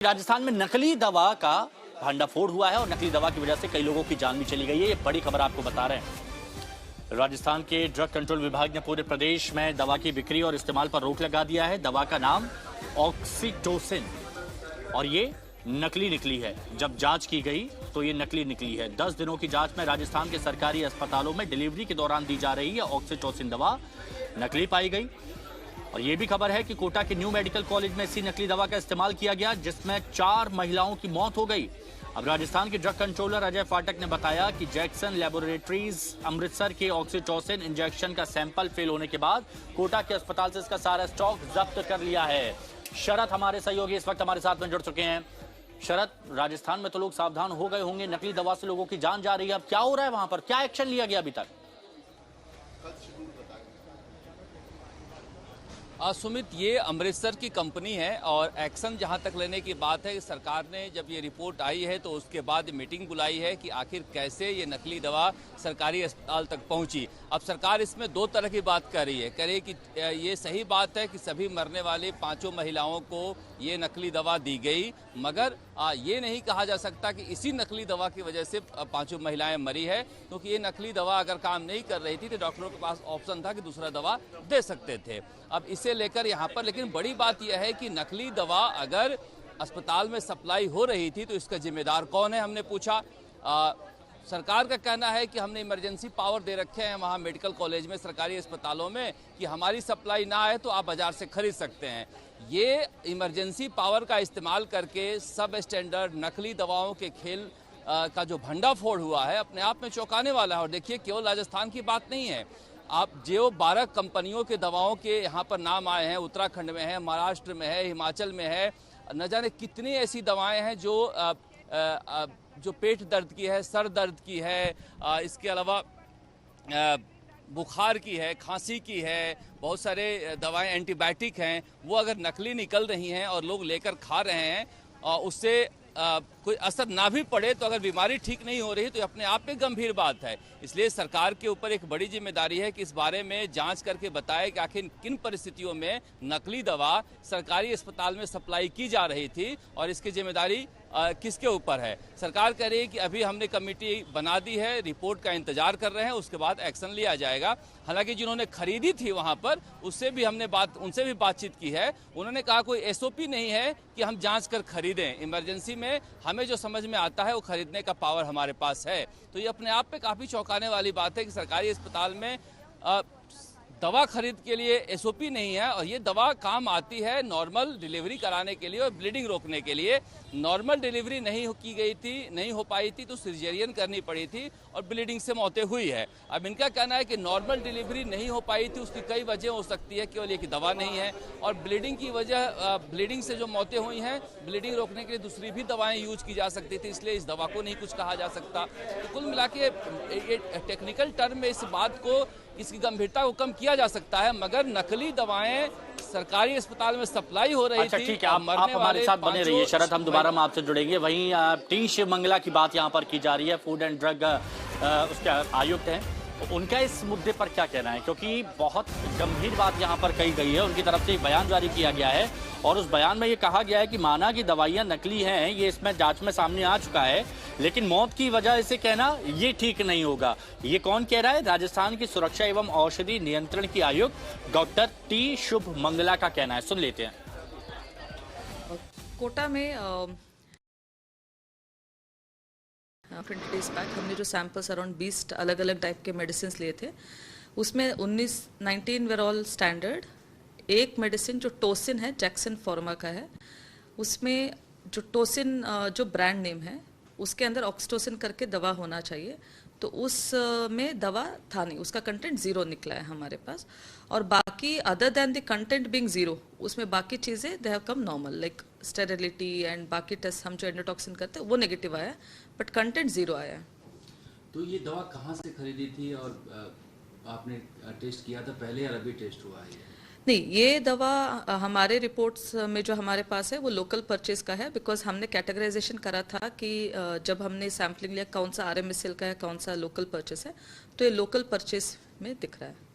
राजस्थान में नकली दवा का भंडाफोड़ हुआ है और नकली दवा की वजह से कई लोगों की जान भी चली गई है। ये बड़ी खबर आपको बता रहे हैं। राजस्थान के ड्रग कंट्रोल विभाग ने पूरे प्रदेश में दवा की बिक्री और इस्तेमाल पर रोक लगा दिया है। दवा का नाम ऑक्सीटोसिन और ये नकली निकली है। जब जांच की गई तो ये नकली निकली है। 10 दिनों की जांच में राजस्थान के सरकारी अस्पतालों में डिलीवरी के दौरान दी जा रही है ऑक्सीटोसिन दवा नकली पाई गई। और ये भी खबर है कि कोटा के न्यू मेडिकल कॉलेज में इसी नकली दवा का इस्तेमाल किया गया, जिसमें 4 महिलाओं की मौत हो गई। अब राजस्थान के ड्रग कंट्रोलर अजय फाटक ने बताया कि जैक्सन लैबोरेटरीज अमृतसर के ऑक्सीटोसिन इंजेक्शन का सैंपल फेल होने के बाद कोटा के अस्पताल से इसका सारा स्टॉक जब्त कर लिया है। शरद हमारे सहयोगी इस वक्त हमारे साथ में जुड़ चुके हैं। शरद, राजस्थान में तो लोग सावधान हो गए होंगे, नकली दवा से लोगों की जान जा रही है। अब क्या हो रहा है वहां पर, क्या एक्शन लिया गया अभी तक? सुमित, ये अमृतसर की कंपनी है और एक्शन जहां तक लेने की बात है, सरकार ने जब ये रिपोर्ट आई है तो उसके बाद मीटिंग बुलाई है कि आखिर कैसे ये नकली दवा सरकारी अस्पताल तक पहुंची। अब सरकार इसमें 2 तरह की बात कर रही है। कह रही है कि ये सही बात है कि सभी मरने वाली 5 महिलाओं को ये नकली दवा दी गई, मगर ये नहीं कहा जा सकता कि इसी नकली दवा की वजह से 5 महिलाएं मरी है, क्योंकि ये नकली दवा अगर काम नहीं कर रही थी तो डॉक्टरों के पास ऑप्शन था कि दूसरा दवा दे सकते थे। अब इसे लेकर यहाँ पर लेकिन बड़ी बात यह है कि नकली दवा अगर अस्पताल में सप्लाई हो रही थी तो इसका जिम्मेदार कौन है, हमने पूछा। सरकार का कहना है कि हमने इमरजेंसी पावर दे रखे हैं वहाँ मेडिकल कॉलेज में, सरकारी अस्पतालों में, कि हमारी सप्लाई ना आए तो आप बाजार से खरीद सकते हैं। ये इमरजेंसी पावर का इस्तेमाल करके सब स्टैंडर्ड नकली दवाओं के खेल का जो भंडाफोड़ हुआ है अपने आप में चौंकाने वाला है। और देखिए, केवल राजस्थान की बात नहीं है, आप जो 12 कंपनियों के दवाओं के यहाँ पर नाम आए हैं, उत्तराखंड में है, महाराष्ट्र में है, हिमाचल में है, न जाने कितनी ऐसी दवाएं हैं जो पेट दर्द की है, सर दर्द की है, इसके अलावा बुखार की है, खांसी की है, बहुत सारे दवाएं एंटीबायोटिक हैं, वो अगर नकली निकल रही हैं और लोग लेकर खा रहे हैं, उससे कोई असर ना भी पड़े तो अगर बीमारी ठीक नहीं हो रही तो अपने आप में गंभीर बात है। इसलिए सरकार के ऊपर एक बड़ी जिम्मेदारी है कि इस बारे में जांच करके बताए कि आखिर किन परिस्थितियों में नकली दवा सरकारी अस्पताल में सप्लाई की जा रही थी और इसकी जिम्मेदारी किसके ऊपर है। सरकार कह रही है कि अभी हमने कमेटी बना दी है, रिपोर्ट का इंतजार कर रहे हैं, उसके बाद एक्शन लिया जाएगा। हालांकि जिन्होंने खरीदी थी वहां पर उनसे भी बातचीत की है। उन्होंने कहा कोई एसओपी नहीं है कि हम जांच कर खरीदें, इमरजेंसी में हमें जो समझ में आता है वो खरीदने का पावर हमारे पास है। तो ये अपने आप में काफी चौंकाने वाली बात है कि सरकारी अस्पताल में दवा खरीद के लिए एसओपी नहीं है और ये दवा काम आती है नॉर्मल डिलीवरी कराने के लिए और ब्लीडिंग रोकने के लिए। नॉर्मल डिलीवरी नहीं हो पाई थी तो सिजेरियन करनी पड़ी थी और ब्लीडिंग से मौतें हुई है। अब इनका कहना है कि नॉर्मल डिलीवरी नहीं हो पाई थी, उसकी कई वजह हो सकती है, केवल ये कि दवा नहीं है, और ब्लीडिंग की वजह, ब्लीडिंग से जो मौतें हुई हैं, ब्लीडिंग रोकने के लिए दूसरी भी दवाएं यूज की जा सकती थी, इसलिए इस दवा को नहीं कुछ कहा जा सकता। तो कुल मिला के टेक्निकल टर्म में इस बात को, इसकी गंभीरता को कम किया जा सकता है, मगर नकली दवाएं सरकारी अस्पताल में सप्लाई हो रही थी। ठीक है, आप हमारे साथ बने रहिए शरद, हम दोबारा आपसे जुड़ेंगे। वहीं टी शिवमंगला की बात यहाँ पर की जा रही है, फूड एंड ड्रग उसके आयुक्त हैं, तो उनका इस मुद्दे पर क्या कहना है? क्योंकि बहुत गंभीर बात यहाँ पर कही गई है, उनकी तरफ से एक बयान जारी किया गया है और उस बयान में ये कहा गया है कि माना कि दवाइयाँ नकली हैं, ये इसमें जांच में सामने आ चुका है, लेकिन मौत की वजह इसे कहना ये ठीक नहीं होगा। ये कौन कह रहा है? राजस्थान की सुरक्षा एवं औषधि नियंत्रण की आयुक्त डॉक्टर टी शुभमंगला का कहना है, सुन लेते हैं। कोटा में 20 डेज बैक हमने जो सैंपल्स अराउंड 20 अलग अलग टाइप के मेडिसिन लिए थे, उसमें 19 वेर ऑल स्टैंडर्ड। एक मेडिसिन जो टोसिन है, जैक्सन फार्मा का है, उसमें जो टोसिन जो ब्रांड नेम है उसके अंदर ऑक्सीटोसिन करके दवा होना चाहिए, तो उस में दवा था नहीं, उसका कंटेंट 0 निकला है हमारे पास। और बाकी other than the content being 0, उसमें बाकी चीज़ें they have come normal, like sterility and बाकी टेस्ट हम जो एंडोटॉक्सिन करते हैं वो नेगेटिव आया, बट कंटेंट 0 आया है। तो ये दवा कहाँ से खरीदी थी और आपने टेस्ट किया था पहले या अभी टेस्ट हुआ है? नहीं, ये दवा हमारे रिपोर्ट्स में जो हमारे पास है वो लोकल परचेज का है, बिकॉज हमने कैटेगराइजेशन करा था कि जब हमने सैम्पलिंग लिया कौन सा RMSL का है, कौन सा लोकल परचेज है, तो ये लोकल परचेज में दिख रहा है।